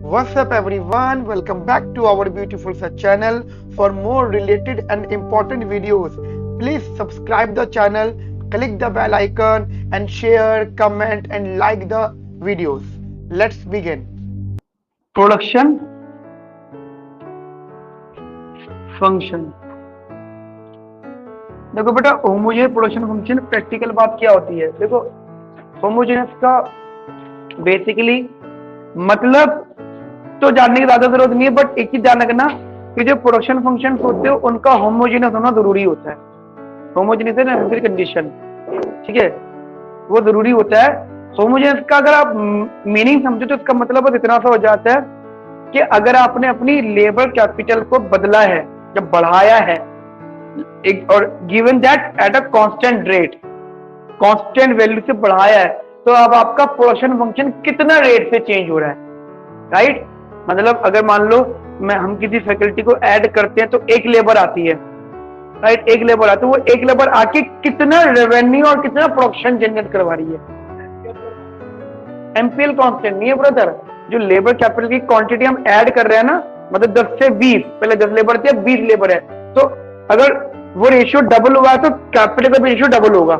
What's up everyone? Welcome back to our beautiful such channel. For more related and important videos, please subscribe the channel, click the bell icon and share, comment and like the videos. Let's begin. Production function. देखो बेटा, homogeneous production function practical बात क्या होती है। देखो, homogeneous का basically मतलब तो जानने की ज्यादा जरूरत नहीं है, बट एक चीज ध्यान रखना कि जो प्रोडक्शन फंक्शन होते हैं उनका होमोजेनियस होना जरूरी होता है। होमोजेनियस है नेसेसरी कंडीशन, ठीक है, वो जरूरी होता है। होमोजेनियस का अगर आप मीनिंग समझो तो इसका मतलब बस इतना सा हो जाता है कि अगर आपने अपनी लेबर कैपिटल को बदला है, जब बढ़ाया है एक और given that at a constant rate, constant value से बढ़ाया है, तो अब आपका प्रोडक्शन फंक्शन कितना रेट से चेंज हो रहा है, राइट। मतलब अगर मान लो हम किसी फैकल्टी को ऐड करते हैं तो एक लेबर आती है, राइट, एक लेबर आती है, वो एक लेबर आके कितना रेवेन्यू और कितना प्रोडक्शन जनरेट करवा रही है। एमपीएल कांस्टेंट नहीं है ब्रदर, जो लेबर कैपिटल की क्वांटिटी हम ऐड कर रहे हैं ना, मतलब 10 से 20, पहले 10 लेबर थी अब 20 लेबर है, तो अगर वो रेशियो डबल हुआ तो कैपिटल का भी रेशियो डबल होगा।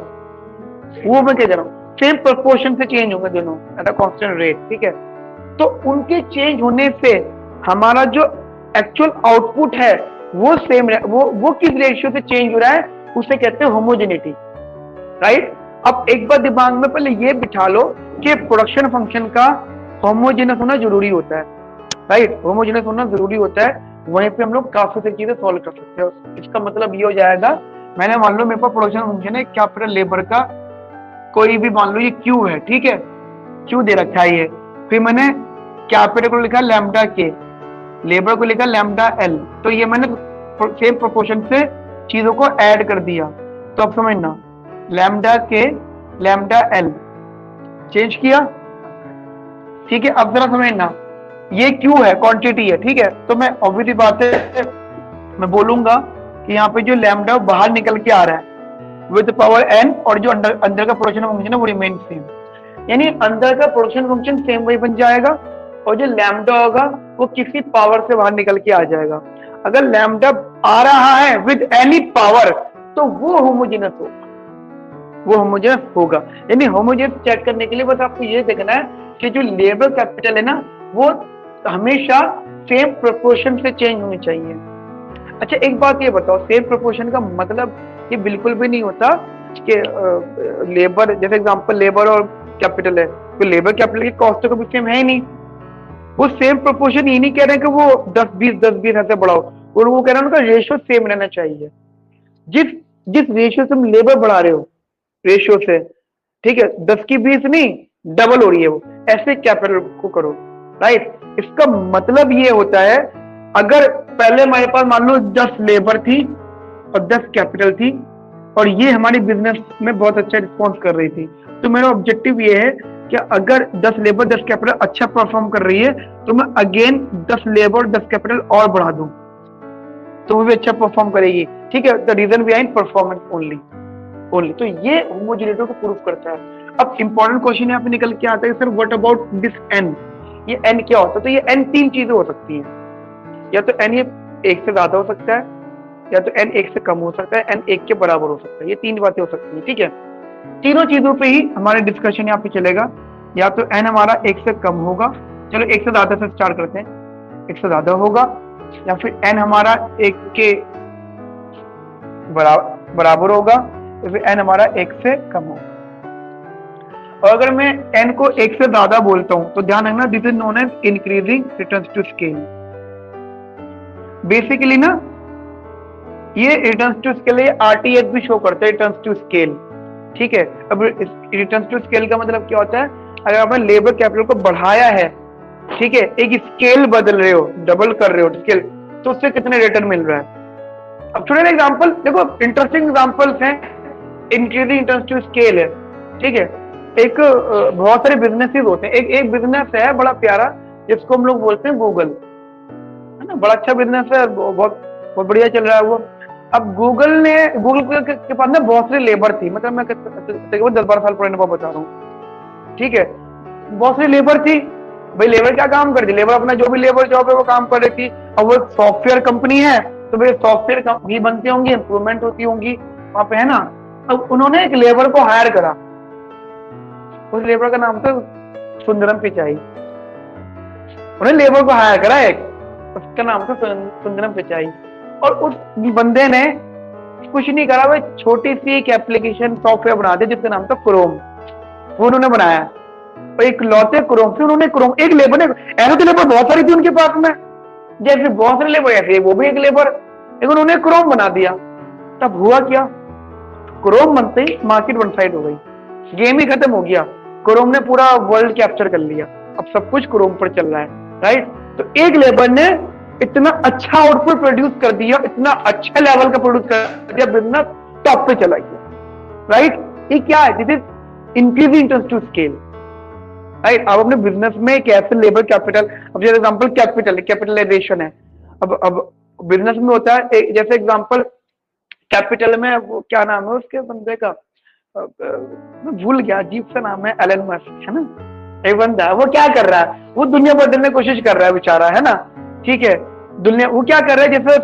वो मैं कह रहा हूँ सेम प्रोपोर्शन से चेंज होंगे दोनों एट अ कांस्टेंट रेट, ठीक है। तो उनके चेंज होने से हमारा जो एक्चुअल आउटपुट है वो सेम, वो किस रेशियो से चेंज हो रहा है उसे कहते हैं होमोजेनिटी, राइट। अब एक बार दिमाग में पहले ये बिठा लो कि प्रोडक्शन फंक्शन का होमोजेनस होना जरूरी होता है, राइट, होमोजेनस होना जरूरी होता है। वहीं पे हम लोग काफी सारी चीजें सॉल्व कर सकते हैं। इसका मतलब ये हो जाएगा, मैंने मान लो मेरे पास प्रोडक्शन फंक्शन है कैपिटल लेबर का, कोई भी मान लो ये क्यू है, ठीक है, क्यू दे रखा है ये, फिर मैंने कैपिटल को लिखा लैम्डा के, लेबर को लिखा लैम्डा एल, तो ये मैंने सेम प्रोपोर्शन से चीजों को ऐड कर दिया। तो अब समझना, लैम्डा के लैम्डा एल चेंज किया, ठीक है। अब जरा समझना, ये क्यू है, क्वांटिटी है, ठीक है, तो मैं ऑब्वियसली बात है मैं बोलूंगा कि यहाँ पे जो लैम्डा बाहर निकल के आ रहा है विद पावर एन, और जो अंदर का प्रोडक्शन फंक्शन है वो रिमेन सेम, यानी अंदर का प्रोडक्शन फंक्शन सेम वही बन जाएगा और जो लैम्डा होगा वो किसी पावर से बाहर निकल के आ जाएगा। अगर लैम्डा आ रहा है विद एनी पावर तो वो होमोजेनस होगा, वो होमोजेनस होगा। यानी होमोजेनस चेक करने के लिए बस आपको ये देखना है कि जो लेबर कैपिटल है ना वो हमेशा सेम प्रोपोर्शन से चेंज होनी चाहिए। अच्छा एक बात ये बताओ, सेम प्रोपोर्शन का मतलब ये बिल्कुल भी नहीं होता कि लेबर, जैसे एग्जांपल लेबर और कैपिटल है, तो लेबर कैपिटल की कॉस्ट तो कभी सेम है ही नहीं। वो सेम प्रोपोर्शन ये नहीं कह रहे कि वो 10-20 ऐसे बढ़ाओ, और वो कह रहे हैं उनका रेशियो सेम रहना चाहिए। जिस जिस रेशियो से तुम लेबर बढ़ा रहे हो, रेशियो से, ठीक है, 10 की 20 नहीं, डबल हो रही है वो, ऐसे कैपिटल को करो, राइट। इसका मतलब ये होता है, अगर पहले हमारे पास मान लो 10 लेबर थी और 10 कैपिटल थी और ये हमारी बिजनेस में बहुत अच्छा रिस्पॉन्स कर रही थी, तो मेरा ऑब्जेक्टिव ये है कि अगर 10 लेबर 10 कैपिटल अच्छा परफॉर्म कर रही है तो मैं अगेन 10 लेबर 10 कैपिटल और बढ़ा दूं तो वो भी अच्छा परफॉर्म करेगी, ठीक है। The reason behind performance only. तो ये होमोजेनिटी को प्रूव करता है। अब इंपॉर्टेंट क्वेश्चन यहाँ पे निकल के आता है, sir what about this N, ये एन क्या होता है। तो ये एन तीन चीजें हो सकती हैं, या तो एन ये एक से ज्यादा हो सकता है, या तो एन एक से कम हो सकता है, एन एक के बराबर हो सकता है, ये तीन बातें हो सकती हैं, ठीक है। तीनों चीजों पे ही हमारे डिस्कशन यहाँ पे चलेगा। या तो एन हमारा एक से कम होगा, चलो एक से ज्यादा से स्टार्ट करते हैं, एक से ज्यादा होगा, या फिर एन हमारा एक के बराबर होगा, या फिर एन हमारा एक से कम होगा। और अगर मैं एन को एक से ज्यादा बोलता हूं तो ध्यान रखना, this is known as increasing returns to scale. Basically ना ये रिटर्न्स टू स्केल, ये आरटीएस भी शो करता है, रिटर्न्स टू स्केल, ठीक है। अब रिटर्न्स टू स्केल का मतलब क्या होता है, अगर आपने लेबर कैपिटल को बढ़ाया है, ठीक है, एक स्केल बदल रहे हो, डबल कर रहे हो स्केल, तो उससे कितने रिटर्न मिल रहा है। अब छोटे एग्जांपल देखो, इंटरेस्टिंग एग्जांपल्स हैं, इंक्रीजिंग रिटर्न्स टू स्केल है, ठीक है। एक बहुत सारे बिजनेसेस होते हैं, एक बिजनेस है बड़ा प्यारा जिसको हम लोग बोलते हैं गूगल, है ना, बड़ा अच्छा बिजनेस है, बहुत बहुत बढ़िया चल रहा है वो। अब गूगल के पास ना बहुत सारी लेबर थी, मतलब मैं तकरीबन 10-12 साल पुराने बात बता रहा हूँ, ठीक है, बहुत सारी लेबर थी भाई लेबर क्या काम करती, लेबर अपना जो भी लेबर जॉब है वो काम कर रही थी। और वो सॉफ्टवेयर कंपनी है तो भाई सॉफ्टवेयर भी बनती होंगी, इंप्रूवमेंट होती होंगी वहां पे, है ना। अब उन्होंने एक लेबर को हायर करा, उस लेबर का नाम था सुंदरम पिचाई। उन्होंने लेबर को हायर करा एक, उसका नाम था सुंदरम पिचाई। और उस बंदे ने कुछ नहीं करा, वो छोटी सी एक एप्लीकेशन सॉफ्टवेयर बना दी जिसका नाम था क्रोम। वो उन्होंने बनाया, और एक लौते क्रोम से उन्होंने क्रोम, एक लेबर ने, ऐसे तो लेबर बहुत सारी थी उनके पास में, जैसे बहुत सारे लेबर ऐसे वो भी एक लेबर, लेकिन उन्होंने क्रोम बना दिया। तब हुआ क्या, क्रोम बनते ही मार्केट वन साइड हो गई, गेम ही खत्म हो गया। क्रोम ने पूरा वर्ल्ड कैप्चर कर लिया, अब सब कुछ क्रोम पर चल रहा है, राइट। तो एक लेबर ने इतना अच्छा आउटपुट प्रोड्यूस कर दिया, इतना अच्छा लेवल का प्रोड्यूस कर दिया, बिजनेस टॉप पे चला गया, राइट। ये क्या है, this is increasing interest to scale, right. अब अपने बिजनेस में कैसे लेबर कैपिटल, अब जैसे एग्जांपल कैपिटलाइजेशन है। अब बिजनेस में होता है जैसे एग्जांपल कैपिटल में, वो क्या नाम है उसके बंदे का, मैं भूल गया, अजीब सा नाम है, एलन मस्क, है ना। एक बंदा है, वो क्या कर रहा है, वो दुनिया बदलने की कोशिश कर रहा है बेचारा, है ना, ठीक है। दुनिया वो क्या कर रहा है, जैसे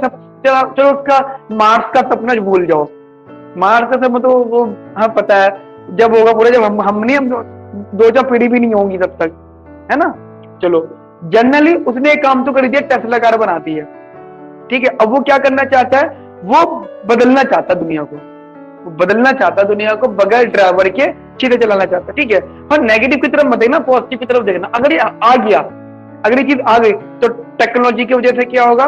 चलो उसका मार्स का सपना भूल जाओ, मार्स का सपना तो वो हाँ पता है, जब होगा पूरा, जब हम नहीं, हम 2-4 पीढ़ी भी नहीं होंगी तब तक, है ना। चलो जनरली उसने एक काम तो कर दिया, टेस्ला कार बना दी है, ठीक है। अब वो क्या करना चाहता है, वो बदलना चाहता दुनिया को, वो बदलना चाहता दुनिया को, बगैर ड्राइवर के सीधे चलाना चाहता, ठीक है। पर नेगेटिव की तरफ मत देखना, पॉजिटिव की तरफ देखना। अगर ये आ गया, अगर ये चीज आ गई तो टेक्नोलॉजी की वजह से क्या होगा,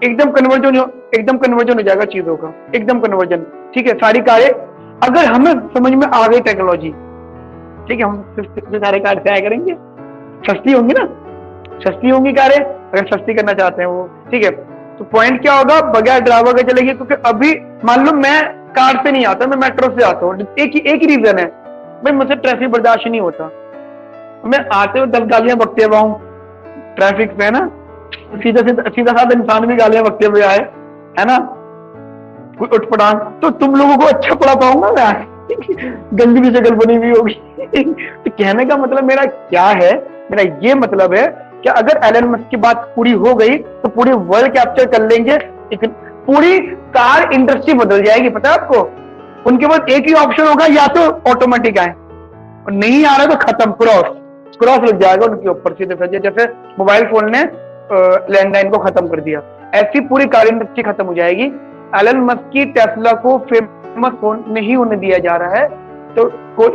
एकदम कन्वर्जन हो जाएगा चीजों का, एकदम कन्वर्जन, ठीक है। सारी कारें अगर हमें समझ में आ गई टेक्नोलॉजी, ठीक है, हम सारे कार से आया करेंगे, सस्ती होंगी ना, सस्ती होंगी कारें, अगर सस्ती करना चाहते हैं वो, ठीक है। तो पॉइंट क्या होगा, बगैर ड्राइवर के चलेगी, क्योंकि अभी मान लो मैं कार से नहीं आता, मैं मेट्रो से आता हूँ, एक ही रीजन है, भाई मुझसे ट्रैफिक बर्दाश्त नहीं होता, मैं आते हुए 10 गालियां बकते हुआ हूँ ट्रैफिक पे, है ना। सीधा साधा इंसान भी गालियां बकते हुए आए, है ना, कोई उठपटांग, तो तुम लोगों को अच्छा पढ़ा पाऊंगा मैं, गंदी भी शक्ल बनी हुई होगी। तो कहने का मतलब मेरा क्या है, मेरा ये मतलब है कि अगर एलन मस्क की बात पूरी हो गई तो पूरी वर्ल्ड कैप्चर कर लेंगे, पूरी कार इंडस्ट्री बदल जाएगी, पता है आपको। उनके पास एक ही ऑप्शन होगा, या तो ऑटोमेटिक आए, और नहीं आ रहा तो खत्म, क्रॉस लग जाएगा उनके ऊपर सीधे सीधे, जैसे मोबाइल फोन ने लैंडलाइन को खत्म कर दिया, ऐसी पूरी कार इंडस्ट्री खत्म हो जाएगी। एलन मस्क की टेस्ला को फेमस फोन नहीं होने दिया जा रहा है, तो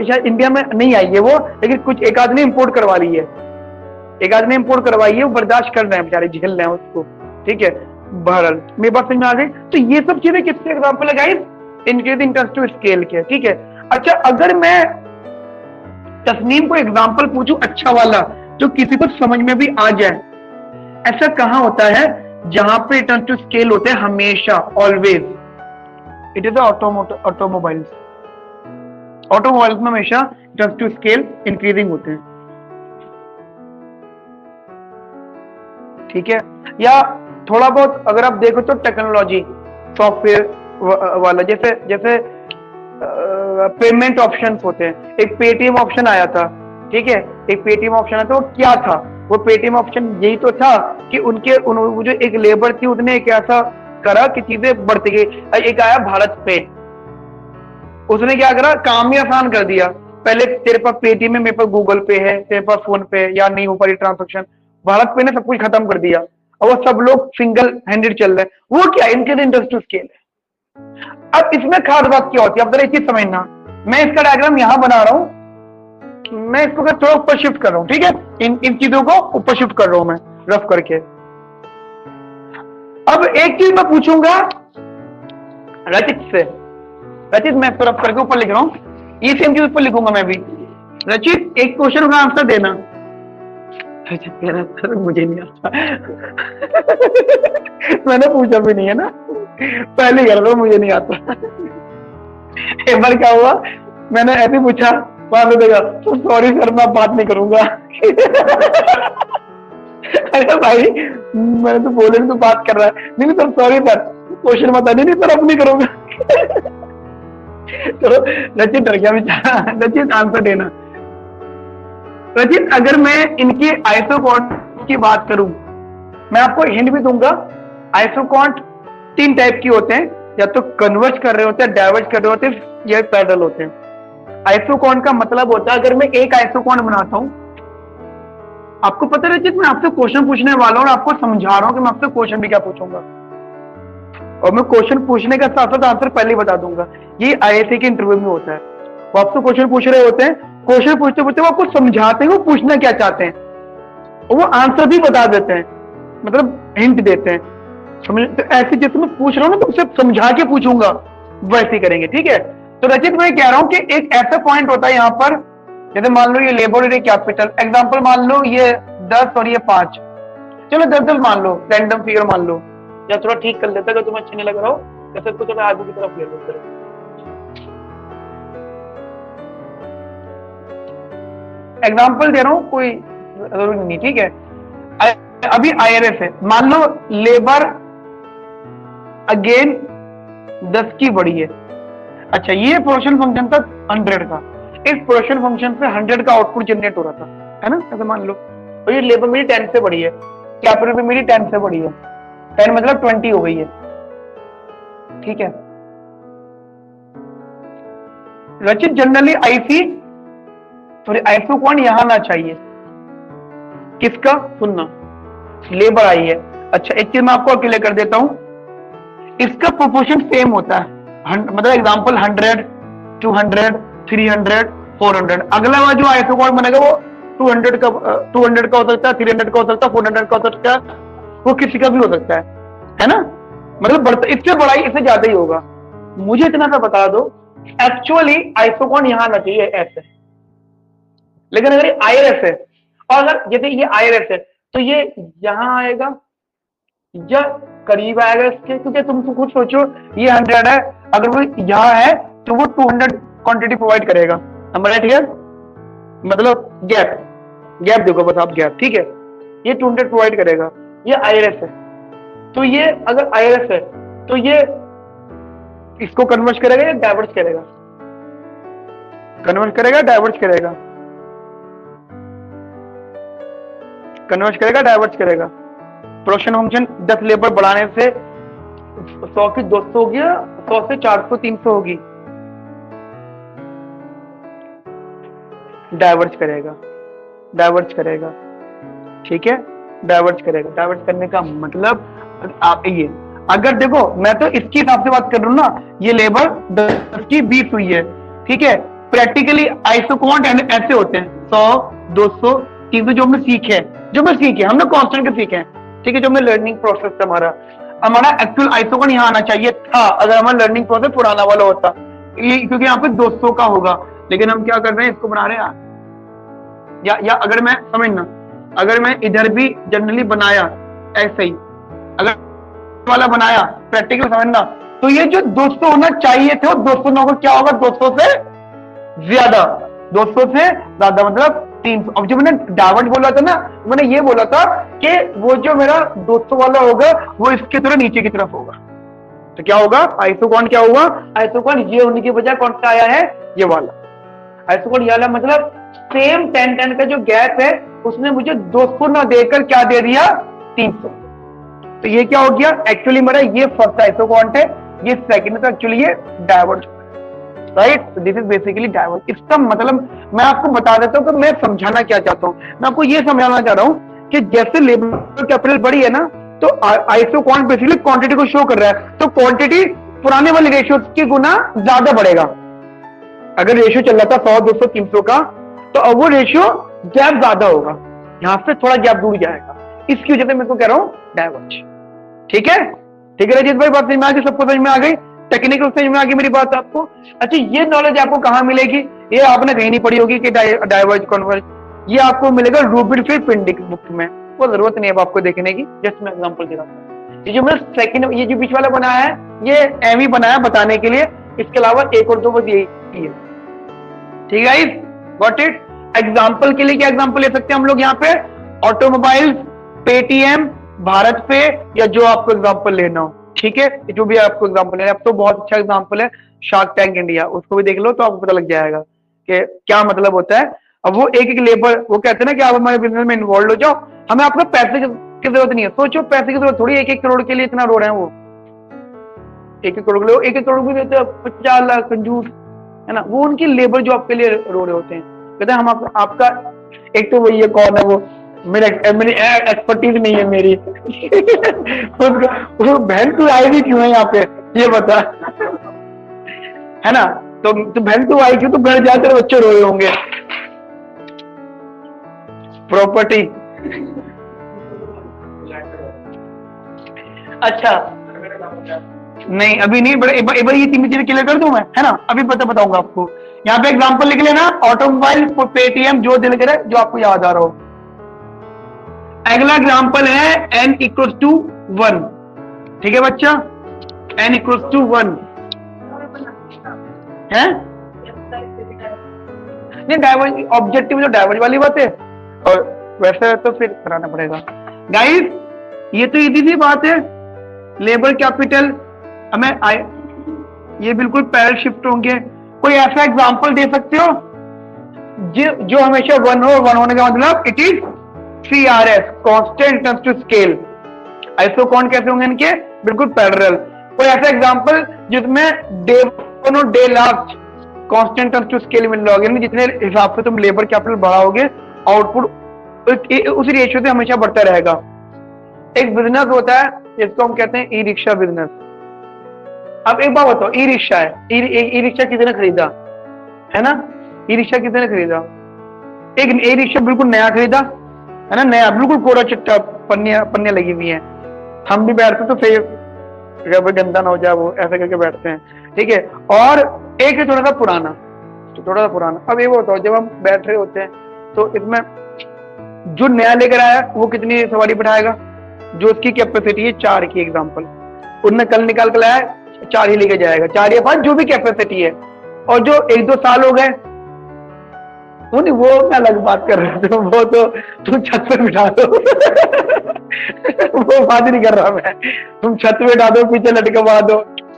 शायद इंडिया में नहीं आई है वो, लेकिन कुछ एक आदमी इंपोर्ट करवा ली है, एक आदमी इंपोर्ट करवाई है, वो बर्दाश्त कर रहे हैं बेचारे, झेल रहे हैं उसको, ठीक है। बहरहाल मेरी बात समझ में आ गई। तो ये सब चीजें किससे एग्जाम्पल है guys, increasing interest to scale के, ठीक है। अच्छा, अगर मैं तस्नीम को एग्जाम्पल पूछूं अच्छा वाला, जो किसी को समझ में भी आ जाए, ऐसा कहां होता है जहां पे रिटर्न टू स्केल होते हैं हमेशा, ऑलवेज, इट इज ऑटोमोबाइल्स में हमेशा रिटर्न टू स्केल इंक्रीजिंग होते हैं, ठीक है। या थोड़ा बहुत अगर आप देखो तो टेक्नोलॉजी सॉफ्टवेयर वाला, जैसे पेमेंट ऑप्शंस होते हैं, एक पेटीएम ऑप्शन आया था, ठीक है, एक पेटीएम ऑप्शन आया था, वो क्या था, वो पेटीएम ऑप्शन यही तो था कि वो जो एक लेबर थी उसने एक ऐसा करा कि चीजें बढ़ती गई। एक आया भारत पे, उसने क्या करा, काम ही आसान कर दिया। पहले तेरे पास पेटीएम है, मेरे पास गूगल पे है, तेरे पास फोन पे या नहीं हो पा रही ट्रांजेक्शन, भारत पे ने सब कुछ खत्म कर दिया, और वो सब लोग सिंगल हैंडेड चल रहे हैं। वो क्या, इनके इंडस्ट्री स्केल है। अब इसमें खास बात क्या होती है, अब जरा एक चीज समझना, मैं इसका डायग्राम यहां बना रहा हूं, मैं इसको थोड़ा ऊपर शिफ्ट कर रहा हूं, ठीक है, इन चीजों को ऊपर शिफ्ट कर रहा हूं मैं रफ करके। अब एक चीज मैं पूछूंगा रचित से, रचित मैं इसको रफ करके ऊपर लिख रहा हूं, ये सेम चीज ऊपर लिखूंगा मैं भी। रचित एक क्वेश्चन का आंसर देना। रचित कह रहा सर मुझे नहीं आता। मैंने पूछा भी नहीं है ना, पहले कह रहा था मुझे नहीं आता। एक बार क्या हुआ, मैंने ऐसे पूछा, बाद में देखा तो सॉरी सर मैं बात नहीं करूंगा। अरे भाई मैंने तो बोले तो बात कर रहा है, नहीं सर सॉरी सर, क्वेश्चन बता, नहीं सर अब नहीं करूंगा। चलो रचित डर गया बेचारा, रचित आंसर देना। रचित, अगर मैं इनके आइसोकॉन्ट की बात करूं, मैं आपको हिंट भी दूंगा। आइसोकॉन्ट 3 टाइप के होते हैं, या तो कन्वर्ज कर रहे होते हैं, डाइवर्ज कर रहे होते हैं, या पैरेलल होते हैं। आइसोकॉन्ट का मतलब होता है, अगर मैं एक आइसोकॉन्ट बनाता हूं, आपको पता है रचित, मैं आपसे क्वेश्चन पूछने वाला हूं और आपको समझा रहा हूं कि मैं आपसे क्वेश्चन भी क्या पूछूंगा, और मैं क्वेश्चन पूछने का साथ साथ आंसर पहले ही बता दूंगा। ये आईआईटी के इंटरव्यू में होता है। वो आपसे क्वेश्चन पूछ रहे होते हैं, क्वेश्चन पूछते पूछते वो आपको समझाते हैं वो पूछना क्या चाहते हैं, और वो आंसर भी बता देते हैं, मतलब हिंट देते हैं। समझ? तो ऐसे जैसे मैं पूछ रहा हूँ ना, तो उसे समझा के पूछूंगा, वैसे ही करेंगे। ठीक है, तो रचित मैं कह रहा हूँ कि एक ऐसा पॉइंट होता है यहाँ पर, जैसे मान लो ये लेबर और ये कैपिटल, एग्जाम्पल मान लो ये 10 और ये 5, चलो 10 मान लो, रैंडम फिगर मान लो, या थोड़ा ठीक कर लेता है, अगर तुम्हें अच्छा नहीं लग रहा हो जैसे तो थोड़ा आगे की तरफ ले लो। एग्जाम्पल दे रहा हूँ, कोई जरूरी नहीं। ठीक है, अभी आईआरएस है, मान लो लेबर अगेन 10 की बढ़ी है। अच्छा, ये प्रोडक्शन फंक्शन था 100 का, इस प्रोडक्शन फंक्शन से 100 का आउटपुट जनरेट हो रहा था, है ना, ऐसे मान लो। और ये लेबर मेरी 10 से बढ़ी है, कैपिटल भी मेरी 10 से बढ़ी है, 10 मतलब 20 हो गई है। ठीक है रचित, जनरली आईसी सॉरी आइसोकॉन्ट यहां ना चाहिए, किसका, सुनना, लेबर आई है। अच्छा, एक चीज मैं आपको क्लियर कर देता हूं, इसका प्रोपोर्शन सेम होता है, मतलब एग्जांपल 100, 200, 300, 400। अगला वाला जो आइसोकॉन्ट बनेगा वो 200 का हो सकता है, 300 का हो सकता है, 400 का हो सकता है, वो किसी का भी हो सकता है ना, मतलब बढ़ता, इससे बड़ाई इससे ज्यादा ही होगा। मुझे इतना सा बता दो, एक्चुअली आइसोकॉन्ट यहां आना चाहिए ऐसे, लेकिन अगर ये आईआरएस है, और अगर जैसे ये आईआरएस है तो ये यहां आएगा या करीब आएगा इसके, क्योंकि तुम खुद सोचो, ये 100 है, अगर वो यहां है तो वो 200 क्वांटिटी प्रोवाइड करेगा। नंबर राइट हियर, मतलब गैप देखो बस आप, गैप। ठीक है, ये 200 प्रोवाइड करेगा, ये आईआरएस है, तो ये अगर आईआरएस है तो ये इसको कन्वर्ट करेगा या डाइवर्ट करेगा, कन्वर्ट करेगा, डाइवर्ट करेगा, कन्वर्ट करेगा, डाइवर्ट करेगा। प्रोडक्शन फंक्शन 10 लेबर बढ़ाने से 100 की 200 हो गया, 100 से 400 300 होगी, डाइवर्ट करेगा, डाइवर्ट करेगा। ठीक है, डाइवर्ट करेगा, डाइवर्ट करने का मतलब आप ये, अगर देखो मैं तो इसके हिसाब से बात कर रहा हूं ना, ये लेबर 10 की 20 हुई है। ठीक है, प्रैक्टिकली आइसोकॉन्ट ऐसे होते हैं 100, 200, 300, जो हमने सीखे हमने कांस्टेंट के सीखे हैं। ठीक है, जो हमने लर्निंग प्रोसेस था, हमारा एक्चुअल आइसोकॉन्ट यहाँ आना चाहिए था, अगर हमारा लर्निंग प्रोसेस पुराना वाला होता, ये क्योंकि यहाँ पे 200 का होगा, लेकिन हम क्या कर रहे हैं, इसको बना रहे हैं, या अगर मैं समझना, अगर मैं इधर भी जनरली बनाया ऐसे ही, अगर वाला बनाया प्रैक्टिकल समझना, तो ये जो 200 होना चाहिए थे, 200 ना होगा, क्या होगा, 200 से ज्यादा, 200 से ज्यादा मतलब 300। अब जो मैंने डाइवर्ट बोला था ना, मैंने ये बोला था कि वो जो मेरा 200 वाला होगा वो इसके थोड़ा नीचे की तरफ होगा, तो क्या होगा, आइसोकॉन्ट क्या होगा, आइसोकॉन्ट ये होने की बजाय कौन सा आया है, ये वाला आइसोकॉन्ट, ये वाला, मतलब सेम 10 का जो गैप है उसने मुझे 200 ना देकर क्या दे दिया, 300। तो ये क्या हो गया, एक्चुअली मेरा ये फर्स्ट आइसोकॉन्ट है, ये सेकंड है, एक्चुअली ये divert, right. This is basically divert. इसका मतलब मैं आपको बता देता हूं कि मैं समझाना क्या चाहता हूं। मैं आपको ये समझाना चाह रहा हूं कि जैसे लेबर कैपिटल बढ़ी है ना, तो आइसोकॉन्ट बेसिकली क्वांटिटी को शो कर रहा है, तो क्वांटिटी पुराने वाले रेशियो की गुना ज्यादा बढ़ेगा। अगर रेशियो चल रहा था 100, 200, 300 का, तो अब वो रेशियो गैप ज्यादा होगा, यहां से थोड़ा गैप दूर जाएगा, इसकी वजह से मैं तो कह रहा हूं डाइवर्ट। ठीक है, ठीक है रजित भाई, बात समझ में आ गई, सबको समझ में आ गई, टेक्निकल समझ में आ गई मेरी बात आपको। अच्छा, ये नॉलेज आपको कहां मिलेगी, ये आपने कहीं नहीं पढ़ी होगी कि डाइवर्ज कन्वर्ज, ये आपको मिलेगा रूबिनफिल्ड पिंडिक बुक में, वो जरूरत नहीं है आपको देखने की, जस्ट मैं एग्जांपल दे रहा हूं। ये जो मैं सेकंड, ये जो बीच वाला बनाया है, ये एम ही बनाया बताने के लिए, इसके अलावा एक और दो बस यही है। ठीक है, गॉट इट। एग्जांपल के लिए क्या एग्जांपल ले सकते हैं हम लोग यहाँ पे, ऑटोमोबाइल, पेटीएम, भारत पे, या जो आपको एग्जांपल लेना हो। ठीक है, जो भी आपको एग्जांपल लेना है, अब तो बहुत अच्छा एग्जांपल है शार्क टैंक इंडिया, उसको भी देख लो तो आपको पता लग जाएगा कि क्या मतलब होता है। अब वो एक एक लेबर, वो कहते हैं ना कि आप हमारे बिजनेस में इन्वॉल्व हो जाओ, हमें आपको पैसे की जरूरत नहीं है। सोचो पैसे की जरूरत थोड़ी, 1-1 करोड़ के लिए इतना रो रहे हैं वो, 1-1 करोड़ के लिए 1-1 करोड़ भी देते हैं, 50 लाख कंजूस है ना। वो उनकी लेबर जॉब के लिए रो रहे होते हैं, कहते हैं हम आपका एक तो वही है, कौन है वो, मेरी एक्सपर्टीज नहीं है मेरी उसको बहन तू आई भी क्यों है यहाँ पे, ये बता है ना। तो बहन तू आई क्यों, तो घर जाकर बच्चे रोए होंगे। प्रॉपर्टी अच्छा नहीं, अभी नहीं, बड़े एक बार ये तीन चीजें क्लियर कर दूं मैं, है ना। अभी बताऊंगा आपको। यहाँ पे एग्जांपल लिख लेना, ऑटोमोबाइल, पेटीएम, जो दिल करे, जो आपको याद आ रहा हो। अगला एग्जांपल है n इक्वल टू 1, ठीक है बच्चा, n इक्वल टू 1 है। नहीं डाइवर्ज ऑब्जेक्टिव जो डाइवर्ज वाली बात है, और वैसे तो फिर कराना पड़ेगा गाइस। ये तो इजी सी बात है, लेबर कैपिटल हमें ये बिल्कुल पैरल शिफ्ट होंगे। कोई ऐसा एग्जांपल दे सकते हो जो हमेशा 1 हो, 1 होने का मतलब it is CRS, constant terms to scale. Isoquant कैसे होंगे इनके, बिल्कुल पैरेलल। कोई ऐसा एग्जांपल जिसमें डे last constant terms to scale मिल रहा होगा, जितने हिसाब से तुम लेबर कैपिटल बढ़ाओगे आउटपुट उस रेशियो से हमेशा बढ़ता रहेगा। एक बिजनेस होता है जिसको हम कहते हैं ई रिक्शा बिजनेस। अब एक बात बताओ, ई रिक्शा है, ई रिक्शा किसने खरीदा, है ना। ई रिक्शा किसने खरीदा, एक ई रिक्शा बिल्कुल नया खरीदा, है ना, नया बिल्कुल कोरा चिट्टा, पन्नियां लगी हुई हैं। हम भी बैठते तो फिर गंदा ना हो जाए वो, ऐसे करके बैठते हैं, ठीक है। और एक है थोड़ा सा पुराना। अब ये बताओ, जब हम बैठ रहे होते हैं तो इसमें जो नया लेकर आया वो कितनी सवारी बिठाएगा, जो उसकी कैपेसिटी है 4 की एग्जांपल, उनने कल निकाल कर लाया 4 ही लेके जाएगा, 4 या 5 जो भी कैपेसिटी है। और जो 1-2 साल हो गए वो नहीं, वो मैं अलग बात कर रहा हूँ, वो तो तुम छत पे बिठा दो वो बात नहीं कर रहा मैं, तुम छत पे बिठा दो, पीछे लटकवा दो,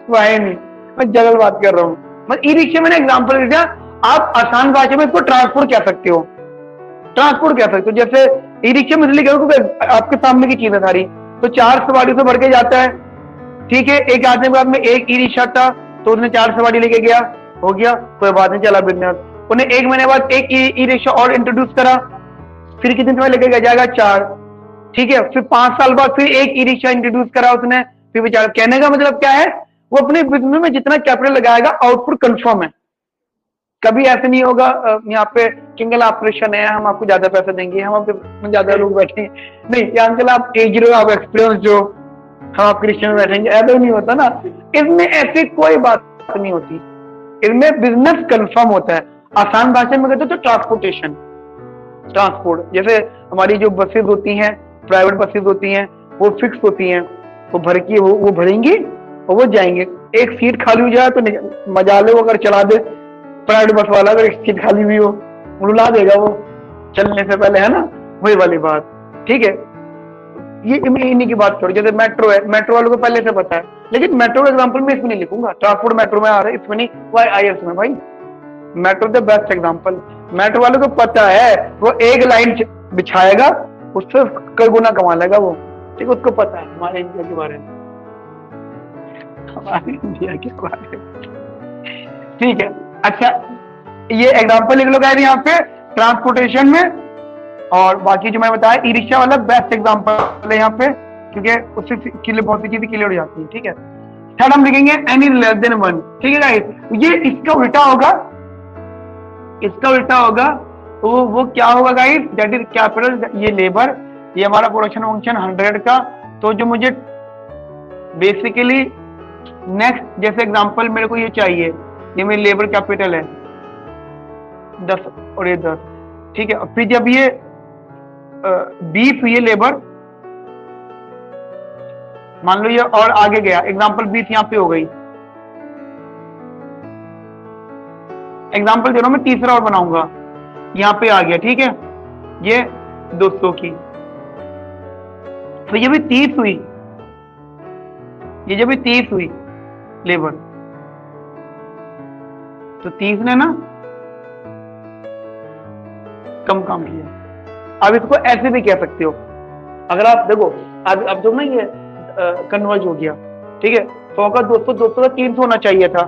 वो है नहीं, मैं जनरल बात कर रहा हूँ। मतलब ई रिक्शा मैंने एग्जाम्पल दिया, आप आसान भाषा में इसको ट्रांसपोर्ट कह सकते हो, जैसे ई रिक्शा में इसलिए क्योंकि आपके सामने की चीज है सारी, तो 4 सवारी से बढ़ के जाता है, ठीक है। एक आदमी के बाद में एक ई रिक्शा था तो उसने 4 सवारी लेके गया, हो गया, कोई बात नहीं, चला बिजनेस। उन्हें 1 महीने बाद एक ई रिक्शा और इंट्रोड्यूस करा, फिर कितने समय लेके जाएगा 4, ठीक है। फिर 5 साल बाद फिर एक ई रिक्शा इंट्रोड्यूस करा उसने, फिर बेचारा, कहने का मतलब क्या है, वो अपने बिजनेस में जितना कैपिटल लगाएगा आउटपुट कंफर्म है। कभी ऐसे नहीं होगा यहाँ पे सिंगल ऑपरेशन है, हम आपको ज्यादा पैसा देंगे, हम आपके ज्यादा लोग बैठे नहीं, या अंकल आप एज रो, आप एक्सपीरियंस जो, हम आपके रिक्शे में बैठेंगे, ऐसा नहीं होता ना। इसमें ऐसी कोई बात नहीं होती, इसमें बिजनेस कंफर्म होता है। आसान भाषा में कहते तो ट्रांसपोर्टेशन, ट्रांसपोर्ट, जैसे हमारी जो बसेस होती हैं, प्राइवेट बसेस होती हैं, वो फिक्स होती हैं, वो भर की वो भरेंगी और वो जाएंगे। एक सीट खाली हो जाए तो मजा ले, वो अगर चला दे प्राइवेट बस वाला, अगर एक सीट खाली हुई हो रुला देगा वो चलने से पहले, है ना, वही वाली बात, ठीक है। ये इन्हीं की बात करो। जैसे मेट्रो है, मेट्रो वालों को पहले से पता है, लेकिन मेट्रो का एग्जांपल मैं इसमें नहीं लिखूंगा, ट्रांसपोर्ट मेट्रो में आ रहा है, इसमें नहीं, IIS में भाई metro the best example. Metro वालों को पता है, वो एक लाइन बिछाएगा, उससे कई गुना कमा लेगा वो, ठीक, उसको पता है हमारे इंडिया के बारे में, हमारे इंडिया के बारे में, ठीक है। अच्छा, ये एग्जांपल लिख लो गाइस यहाँ पे ट्रांसपोर्टेशन में, और बाकी जो मैं बताया ई रिक्शा वाला बेस्ट एग्जांपल है यहाँ पे, क्योंकि उससे बहुत सी चीजें क्लियर हो जाती है, ठीक है। थर्ड हम लिखेंगे n इज लेस देन 1, ठीक है गाइस। ये इसका उल्टा होगा, तो वो क्या होगा गाइस, दैट इज कैपिटल, ये लेबर, ये हमारा प्रोडक्शन फंक्शन 100 का। तो जो मुझे बेसिकली नेक्स्ट, जैसे एग्जांपल मेरे को ये चाहिए, ये मेरी लेबर कैपिटल है 10 और ये 10, ठीक है। फिर जब ये 20 हुई लेबर, मान लो ये और आगे गया, एग्जांपल 20 यहाँ पे हो गई, एग्जांपल दे रहा हूं मैं, तीसरा और बनाऊंगा, यहाँ पे आ गया, ठीक है, ये 200 की। तो ये भी 30 हुई, ये जब भी 30 हुई लेबर, तो 30 ने ना कम काम किया। अब इसको ऐसे भी कह सकते हो, अगर आप देखो अब जो ना ये कन्वर्ज हो गया, ठीक है, 100 का 200, 200 का 300 होना चाहिए था,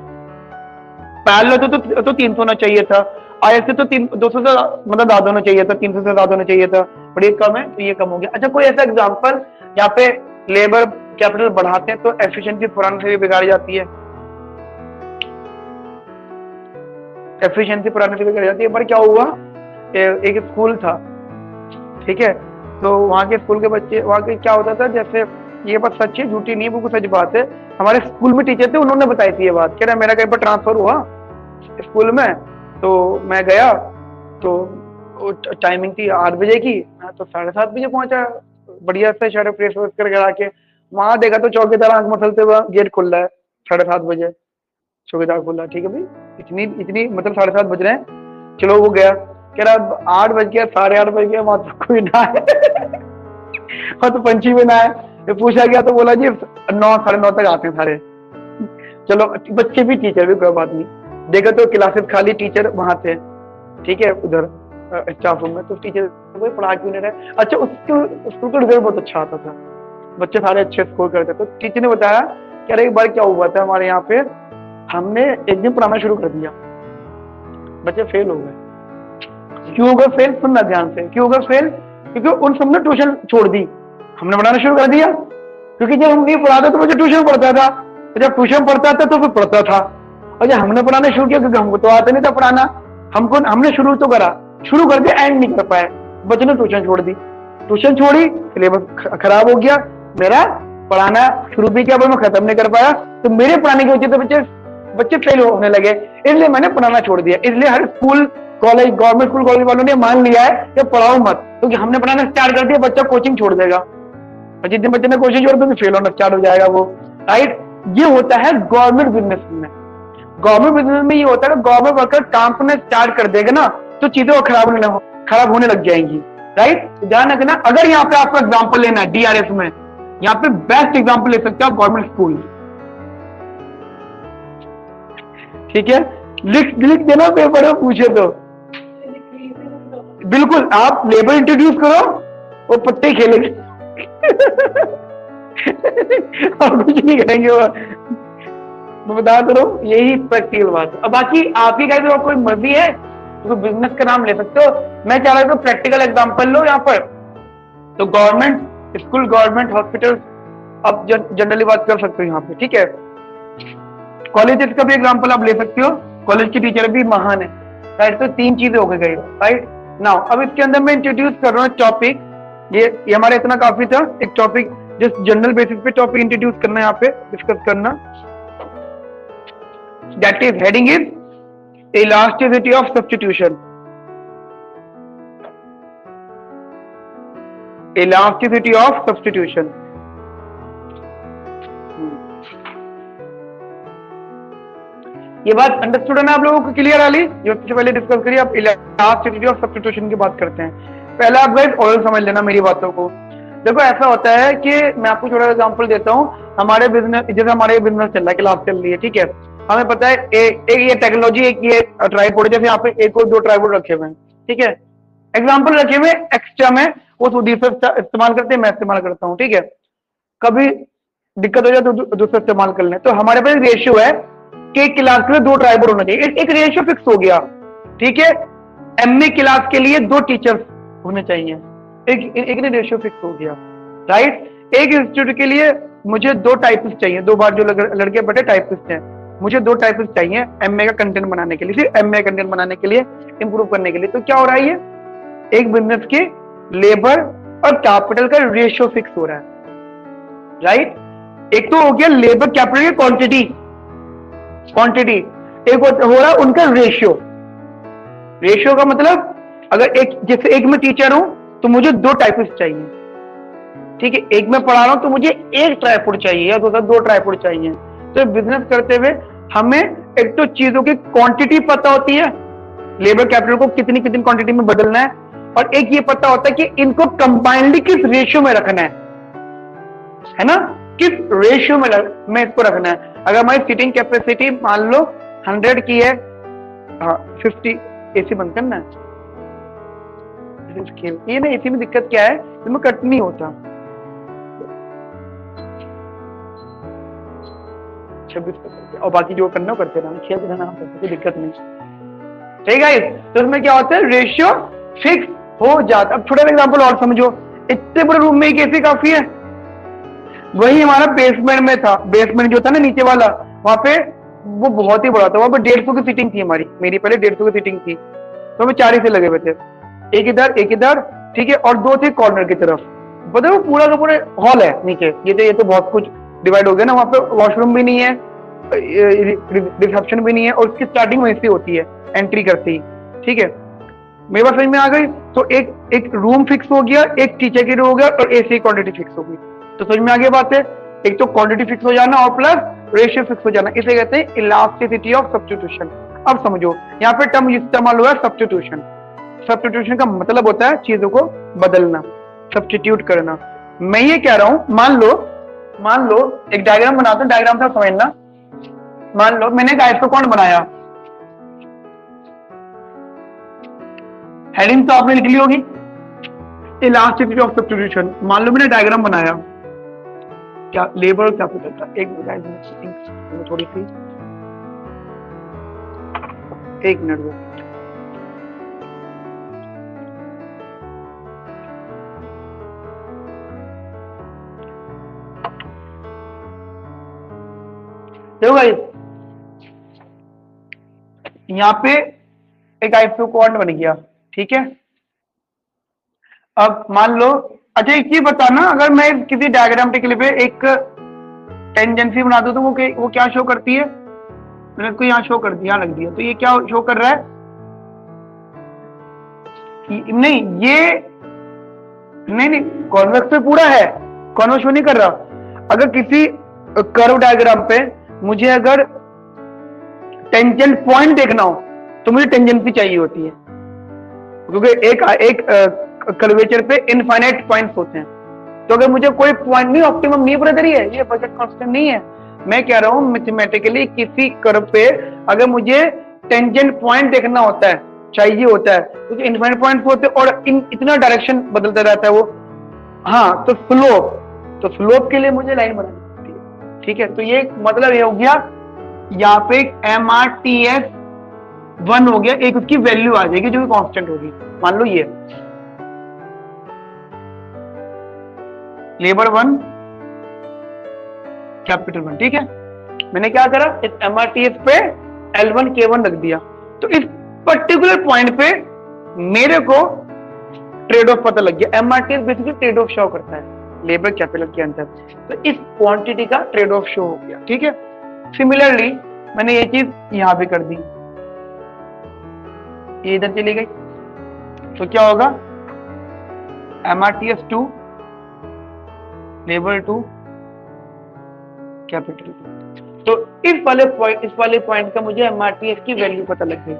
पैरेलल तो 300 होना चाहिए था, ऐसे तो 200 से मतलब ज्यादा होना चाहिए था, 300 से ज्यादा होना चाहिए था, बट ये कम है तो ये कम हो गया। अच्छा, कोई ऐसा एग्जांपल यहाँ पे लेबर कैपिटल बढ़ाते हैं तो एफिशिएंसी पुराने से भी बिगाड़ी जाती है, एफिशिएंसी पुराने से बिगाड़ी जाती है। पर क्या हुआ, एक स्कूल था, ठीक है, तो वहाँ के स्कूल के बच्चे, वहाँ के क्या होता था, जैसे ये बात सच है, झूठी नहीं है, बिल्कुल सच बात है, हमारे स्कूल में टीचर थे, उन्होंने बताई थी ये बात, कह रहा मेरा कहीं पर ट्रांसफर हुआ स्कूल में, तो मैं गया तो टाइमिंग थी 8 बजे की, तो 7:30 बजे पहुंचा, बढ़िया से शर्ट फ्रेश करके आके वहां देखा तो चौकीदार आंख मसलते हुए गेट खुल रहा है 7:30 बजे, चौकीदार खुल रहा है, ठीक है भाई, इतनी इतनी मतलब 7:30 बज रहे हैं, चलो वो गया, कह रहा 8 बज गया, 8:30 बज गया, वहां तो कोई ना है वहां तो पंछी भी ना है, पूछा गया तो बोला जी 9 साढ़े 9 तक आते हैं सारे, चलो बच्चे भी टीचर भी, कोई बात नहीं, देखा तो क्लासेस खाली, टीचर वहां थे, ठीक है, उधर स्टाफ रूम में, तो टीचर कोई पढ़ा क्यों नहीं रहे। अच्छा, उसके स्कूल का रिजल्ट बहुत अच्छा आता था, बच्चे सारे अच्छे स्कोर करते, तो टीचर ने बताया कि अरे एक बार क्या हुआ था हमारे यहाँ पे, हमने एक दिन पढ़ाना शुरू कर दिया, बच्चे फेल हो गए। क्यों हो गए फेल, सुनना ध्यान से, क्यों हो गए फेल, क्योंकि उन सबने ट्यूशन छोड़ दी, हमने पढ़ाना शुरू कर दिया, क्योंकि जब हम नहीं पढ़ाते तो मुझे ट्यूशन पढ़ता था, जब ट्यूशन पढ़ता था तो फिर पढ़ता था, और जब हमने पढ़ाना शुरू किया, क्योंकि हमको तो आता नहीं था पढ़ाना, हमने शुरू तो करा, शुरू कर दिया, एंड नहीं कर पाए, बच्चे ने ट्यूशन छोड़ दी, ट्यूशन छोड़ी, सिलेबस खराब हो गया, मेरा पढ़ाना शुरू भी किया पर मैं खत्म नहीं कर पाया, तो मेरे पढ़ाने की वजह से बच्चे फेल होने लगे, इसलिए मैंने पढ़ाना छोड़ दिया। इसलिए हर school college, government school college वालों ने मान लिया है कि पढ़ाओ मत, क्योंकि हमने पढ़ाना स्टार्ट कर दिया, बच्चा कोचिंग छोड़ देगा, और जितने बच्चे ने कोचिंग छोड़ दी फेल होना स्टार्ट हो जाएगा वो, राइट। ये होता है गवर्नमेंट बिजनेस में। गवर्नमेंट बिजनेस में ये होता है, गवर्नमेंट वर्कर काम करना स्टार्ट कर देगा ना तो चीजें खराब होने लग जाएंगी, राइट। ध्यान रखना, अगर यहाँ पे आपको एग्जाम्पल लेना है डीआरएस में, यहाँ पे बेस्ट एग्जाम्पल ले सकते हो गवर्नमेंट स्कूल, ठीक है, लिख देना पेपर में पूछे तो, बिल्कुल आप लेबर इंट्रोड्यूस करो, वो पत्ते खेलेंगे और कुछ नहीं करेंगे वो, मैं बता दो, यही प्रैक्टिकल बात है। अब बाकी आपकी क्या कोई मर्जी है तो बिजनेस का नाम ले सकते हो, मैं चाह रहा हूं प्रैक्टिकल एग्जांपल लो यहाँ पर, तो गवर्नमेंट स्कूल, गवर्नमेंट हॉस्पिटल, आप जनरली बात कर सकते हो यहाँ पे, ठीक है। कॉलेजेस का भी एग्जांपल आप ले सकते हो, कॉलेज के टीचर भी महान है, राइट। तो 3 चीजें हो गई, राइट। नाउ अब इसके अंदर मैं इंट्रोड्यूस कर रहा हूँ टॉपिक, ये हमारा इतना काफी था, एक टॉपिक जिस जनरल बेसिस पे टॉपिक इंट्रोड्यूस करना है यहाँ पे डिस्कस करना, that is heading is elasticity of substitution, elasticity of substitution। ये बात अंडरस्टूड है ना आप लोगों को, क्लियर वाली जो सबसे पहले डिस्कस करिए। अब इलास्टिसिटी ऑफ सब्स्टिट्यूशन की बात करते हैं। पहले आप गाइस ऑयल समझ लेना मेरी बातों को। देखो ऐसा होता है कि मैं आपको छोटा एग्जांपल देता हूँ, हमारे बिजनेस, जैसे हमारे बिजनेस चल रहा है, क्लास चल रही है, ठीक है, हमें पता है एक ये टेक्नोलॉजी, एक ये ट्राइपॉड, जैसे यहाँ पे एक और 2 ट्राइपॉड रखे हुए हैं, ठीक है, एग्जाम्पल रखे हुए, एक्स्ट्रा में वो सुदीप इस्तेमाल करते हैं, मैं इस्तेमाल करता हूँ, ठीक है, कभी दिक्कत हो जाए तो दूसरा इस्तेमाल कर लें। तो हमारे पास रेशियो है कि क्लास के लिए 2 ट्राइपॉड होना चाहिए, एक रेशियो फिक्स हो गया, ठीक है। एमए क्लास के लिए 2 टीचर्स होने चाहिए, एक रेशियो फिक्स हो गया, राइट। एक इंस्टीट्यूट के लिए मुझे 2 टाइपिस्ट चाहिए, 2 बार जो लड़के बड़े टाइपिस्ट हैं, मुझे 2 टाइपिस्ट चाहिए एमए का कंटेंट बनाने के लिए, सिर्फ एमए कंटेंट बनाने के लिए, इंप्रूव करने के लिए। तो क्या हो रहा है, ये एक बिजनेस के लेबर और कैपिटल का रेशियो फिक्स हो रहा है, राइट। एक तो हो गया लेबर कैपिटल की क्वांटिटी, एक हो रहा है उनका रेशियो। रेशियो का मतलब अगर जैसे एक मैं टीचर हूं तो मुझे 2 टाइपिस्ट चाहिए, ठीक है, एक मैं पढ़ा रहा हूं तो मुझे 1 ट्राइपॉड चाहिए या 2 ट्राइपॉड चाहिए। तो बिजनेस करते हुए हमें एक तो चीजों की क्वांटिटी पता होती है, लेबर कैपिटल को कितनी क्वांटिटी में बदलना है, और एक ये पता होता है कि इनको कंबाइनली किस रेशियो में रखना है ना, किस रेशियो में इसको रखना है। अगर हमारी सीटिंग कैपेसिटी मान लो 100 की है, 50 एसी बंद करना है, स्केल, ये ना इसी में दिक्कत क्या है, इसमें कट नहीं होता। 26 पे करते और बाकी जो करना करते रहना, खेल रहना, कोई दिक्कत नहीं। ठीक है, तो इसमें क्या होता है, रेशियो फिक्स हो जाता। अब छोटा एग्जांपल और समझो, इतने बड़े रूम में एक एसी काफी है। वही हमारा बेसमेंट में था, बेसमेंट जो था ना नीचे वाला, वहां पे वो बहुत ही बड़ा था, वहां पे 150 की सीटिंग थी हमारी, मेरी पहले 150 की सीटिंग थी, तो हमें 4 ही से लगे हुए थे, एक इधर, ठीक है, और 2 थे कॉर्नर की तरफ। पता है वो पूरा का पूरा हॉल है नीचे, ये तो बहुत कुछ डिवाइड हो गया ना, वहां पे वॉशरूम भी नहीं है, रिसेप्शन भी नहीं है, और उसकी स्टार्टिंग वहीं से होती है एंट्री करते ही। ठीक है, मेरी बात समझ में आ गई। तो एक रूम फिक्स हो गया, एक टीचर की हो गया, और एसी क्वांटिटी फिक्स हो गई। तो समझ में आ गई बात है, एक तो क्वांटिटी फिक्स हो जाना और प्लस रेशियो फिक्स हो जाना, इसे कहते हैं इलास्टिसिटी ऑफ सब्स्टिट्यूशन। अब समझो यहाँ पे टर्म इस्तेमाल हुआ है सब्स्टिट्यूशन। सब्स्टिट्यूशन का मतलब होता है चीजों को बदलना, सब्स्टिट्यूट करना। मैं ये कह रहा हूं, मान लो एक डायग्राम बनाता हूं, डायग्राम था समझना। मान लो मैंने एक आयतकोण बनाया, हेडिंग तो आपने लिख ली होगी, इलास्टिसिटी ऑफ सब्स्टिट्यूशन। मान लो मैंने डायग्राम बनाया, क्या लेबर और कैपिटल का, एक मिनट थोड़ी सी, एक मिनट वो देखो गाइस, यहाँ पे एक आयतकोण बन गया, ठीक है। अब मान लो, अच्छा एक चीज बताना, अगर मैं किसी डायग्रामेटिकली पे एक टेंजेंसी बना दूं तो वो क्या शो करती है, मैंने इसको यहाँ शो कर दिया, लग दिया, तो ये क्या शो कर रहा है, नहीं ये नहीं कॉन्वेक्स पे पूरा है, कॉन्वेक्स शो नहीं कर रहा। अगर किसी कर्व डायग्राम पे मुझे अगर टेंजेंट पॉइंट देखना हो तो मुझे टेंजेंसी चाहिए होती है, क्योंकि एक कर्वेचर पे इनफाइनाइट पॉइंट्स होते हैं। तो अगर मुझे कोई पॉइंट नहीं, ऑप्टिमम नहीं ब्रदर, ये बजट कांस्टेंट नहीं है, मैं कह रहा हूं मैथमेटिकली किसी कर्व पे अगर मुझे टेंजेंट पॉइंट देखना होता है, चाहिए होता है, क्योंकि इनफाइनाइट पॉइंट्स होते हैं और इतना डायरेक्शन बदलता रहता है वो। हाँ, तो स्लोप के लिए मुझे लाइन बनानी पड़ती है, ठीक है। तो ये मतलब ये हो गया, यहाँ पे MRTS 1 हो गया, एक उसकी वैल्यू आ जाएगी जो कि कांस्टेंट होगी। मान लो ये लेबर 1 कैपिटल 1, ठीक है। मैंने क्या करा, इस MRTS पे L1 K1 रख दिया, तो इस पर्टिकुलर पॉइंट पे मेरे को ट्रेड ऑफ पता लग गया। MRTS basically trade off show करता है लेबर कैपिटल के अंदर, तो इस क्वांटिटी का ट्रेड ऑफ शो हो गया, ठीक है। सिमिलरली मैंने ये चीज यहां पे कर दी, ये इधर चली गई, तो क्या होगा, MRTS 2 लेबर 2 कैपिटल 2। तो इस वाले पॉइंट का मुझे MRTS की वैल्यू पता लग गई,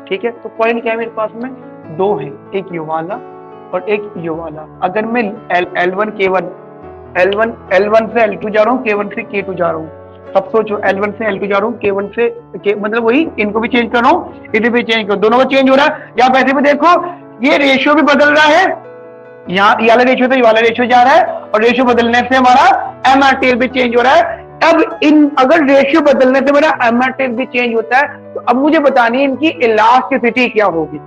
ठीक है। तो पॉइंट क्या है मेरे पास में, 2 है, एक ये वाला और एक ये वाला। अगर मैं L1 K1 L1 से L2 जा रहा हूँ, K1 से K2 जा रहा हूँ, सब सोचो, L1 से L2 जा रहा हूँ, K1 से मतलब वही, इनको भी चेंज कर रहा हूँ, इधर भी चेंज करो, दोनों का चेंज हो रहा है। या पैसे भी देखो, ये रेशियो भी बदल रहा है, यहाँ ये वाला रेशियो से ये वाला रेशियो जा रहा है, और रेशियो बदलने से हमारा MRTS भी चेंज हो रहा है। अब अगर रेशियो बदलने से मेरा MRTS भी चेंज होता है, तो अब मुझे बतानी है इनकी इलास्टिसिटी क्या होगी,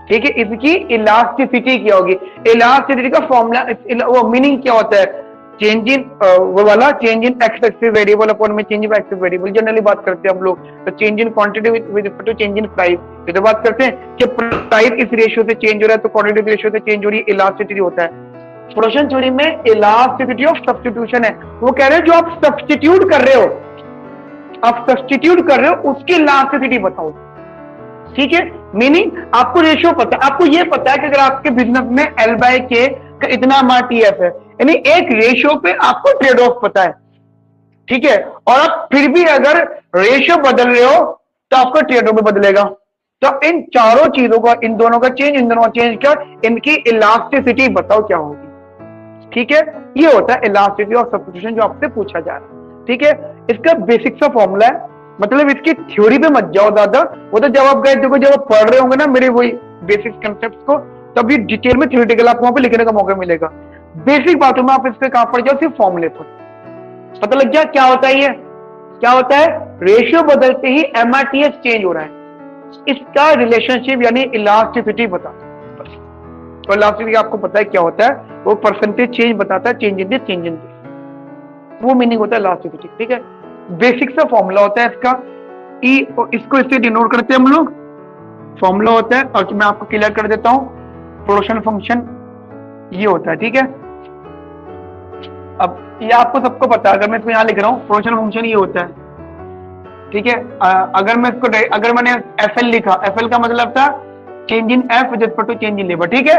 ठीक है। इसकी इलास्टिसिटी क्या होगी, इलास्टिसिटी का फॉर्मूला, वो मीनिंग क्या होता है, चेंज इन वो वाला change in X axis variable upon में change in axis variable, generally बात करते हैं हम लोग, तो change in quantity with respect to change in price, ये तो बात करते हैं कि प्राइस इस रेशियो से चेंज हो रहा है तो क्वांटिटी के रेशियो से चेंज हो रही है, इलास्टिसिटी होता है। प्रोडक्शन थ्योरी में इलास्टिसिटी ऑफ सब्स्टिट्यूशन है, वो कह रहे हैं जो आप सब्स्टिट्यूट कर रहे हो, उसकी इलास्टिसिटी बताओ, ठीक है। मीनिंग आपको रेशियो पता है, आपको ये पता है कि अगर आपके बिजनेस में L/K का इतना MRTS है, यानी एक रेशियो पे आपको ट्रेड ऑफ पता है, ठीक है। और आप फिर भी अगर रेशियो बदल रहे हो तो आपका ट्रेड ऑफ भी बदलेगा। तो इन चारों चीजों का, इन दोनों का चेंज कर इनकी इलास्टिसिटी बताओ क्या होगी, ठीक है। ये होता है इलास्टिसिटी ऑफ सब्स्टिट्यूशन जो आपसे पूछा जा रहा है, ठीक है। इसका बेसिक सा फॉर्मूला है, मतलब इसकी थ्योरी पे मत जाओ ज्यादा, वो तो जब आप गए देखो, जब आप पढ़ रहे होंगे ना, मेरे वही बेसिक कंसेप्ट को, तभी डिटेल में थ्योरेटिकल आपको वहां पे लिखने का मौका मिलेगा। बेसिक बातों में आप इस पे कहां पड़ जाओ, सिर्फ फॉर्मूले पर पता लग गया क्या होता है। ये क्या होता है, रेशियो बदलते ही एमआरटीएस चेंज हो रहा है, इसका रिलेशनशिप यानी इलास्टिसिटी बता। तो इलास्टिसिटी आपको पता है क्या होता है, वो परसेंटेज चेंज बताता है, चेंज इन दिस, वो मीनिंग होता है इलास्टिसिटी। ठीक है, बेसिक सा फॉर्मूला होता है इसका, ई, इसको इससे डिनोट करते हैं हम लोग, फॉर्मूला होता है। और मैं आपको क्लियर कर देता हूं, प्रोडक्शन फंक्शन ये होता है। ठीक है, अब ये आपको सबको पता है, अगर मैं इसको यहां लिख रहा हूं, प्रोडक्शन फंक्शन ये होता है। ठीक है, अगर मैं इसको, अगर मैंने एफ एल लिखा, एफ एल का मतलब था change in F with respect to change in labour. ठीक है,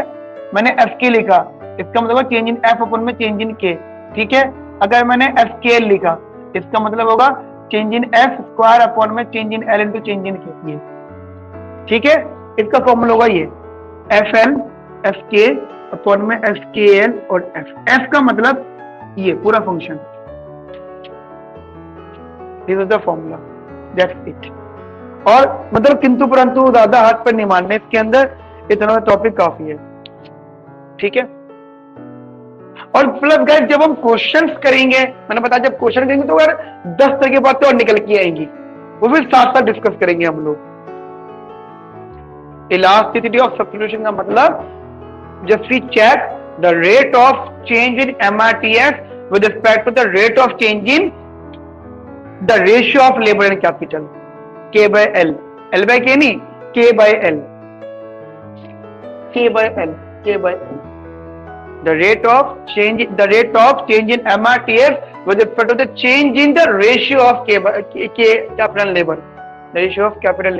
मैंने एफ के लिखा, इसका मतलब चेंज इन एफ अपन में चेंज इन के। ठीक है, अगर मैंने एफ के एल लिखा, इसका मतलब होगा change in F square upon में change in L into change in K. ये ठीक है, इसका फॉर्मूला होगा ये F L F K upon में एफ के एल और एफ। एफ का मतलब ये पूरा function, this is the formula, that's it. और मतलब किंतु परंतु ज्यादा हाथ पर नहीं मारने इसके अंदर, इतना टॉपिक काफी है। ठीक है, और प्लस गाइस जब हम क्वेश्चंस करेंगे, मैंने बताया जब क्वेश्चन करेंगे तो यार 10 तरह की बातें और निकल के आएंगी, वो भी साथ साथ डिस्कस करेंगे हम लोग। इलास्टिसिटी ऑफ सब्स्टिट्यूशन का मतलब, just we check the rate of change in MRTS with respect to the rate of change in the ratio of labor and capital, K by L, L by K नहीं, K by L, K by L, K by L, the rate of change in MRTF with respect to the change in the ratio of K capital labor, the ratio of capital labor.